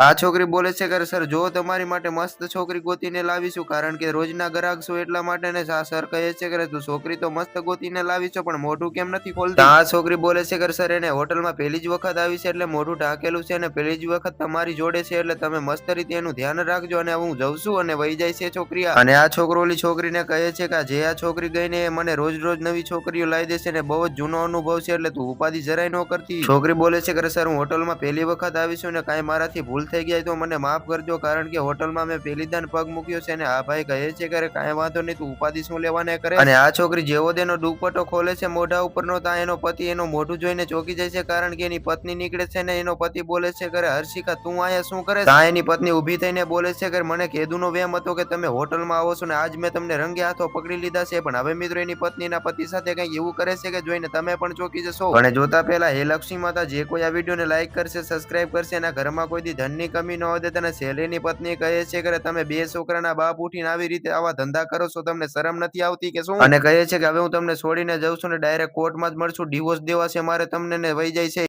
આ છોકરી બોલે છે કે સર જો તમારી માટે મસ્ત છોકરી ગોતીને લાવીશું કારણ કે રોજના ગ્રાહક છો એટલા માટે ને સર કહે છે કે તું છોકરી તો મસ્ત ગોતીને લાવીશો પણ મોઢું કેમ નથી ખોલતી? આ છોકરી બોલે છે કે સર એને હોટલમાં પહેલી જ વખત આવી છે એટલે મોઢું ઢાંકેલું છે અને પહેલી જ વખત તમારી જોડે છે એટલે તમે મસ્ત રીતે એનું ધ્યાન રાખજો અને હું જઉં છું અને વહી જાય છે છોકરી. અને આ છોકરો ઓલી છોકરીને કહે છે કે જે આ છોકરી ગઈને મને રોજ રોજ નવી છોકરીઓ લાવી દેશે ને બહુ જ જૂનો અનુભવ છે એટલે તું ઉપાધિ જરાય ન કરતી. છોકરી બોલે છે કે સર હું હોટલમાં પહેલી વખત આવીશું ને કાંઈ મારાથી ભૂલ થઈ ગઈ તો મને માફ કરજો કારણ કે હોટલમાં મેં પહેલી દાન પગ મૂક્યો છે ને આ ભાઈ કહે છે કે કાંઈ વાંધો નહીં તું ઉપાધિ શું લેવાને કરે. અને આ છોકરી જેવો તેનો દુપટ્ટો ખોલે છે મોઢા ઉપરનો ત્યાં એનો પતિ એનો મોઢું જોઈને ચોંકી જાય છે કારણ કે એની પત્ની નીકળે છે ને એનો પતિ બોલે છે કે હર્ષિકા તું અહીંયા શું કરે? ત્યાં એની પત્ની ઊભી થઈને બોલે છે કે મને કેદુનો વહેમ હતો કે તમે હોટલમાં આવો છો ને આજ મેં તમને રંગે હાથો પકડી લીધા છે પણ હવે મિત્રો એની પત્નીના પતિ સાથે કંઈક એવું કરે છે કે જોઈને તમે પણ ચોંકી જશો. અને જોતા પહેલા હે લક્ષ્મી માતા જે કોઈ આ વિડીયોને લાઈક કરશે સબસ્ક્રાઇબ કરશે એના ઘરમાં કોઈ દી ધનની કમી ન હોય તને શેલીની પત્ની કહે છે કે તમે બે છોકરાના બાપ ઉઠીને આવી રીતે આવા ધંધા કરો છો તમને શરમ નથી આવતી કે શું? અને કહે છે કે હવે હું તમને છોડીને જઉં છું ને ડાયરેક્ટ કોર્ટમાં જ મળશું ડિવોર્સ દેવા છે મારે તમને ને વહી જાય છે.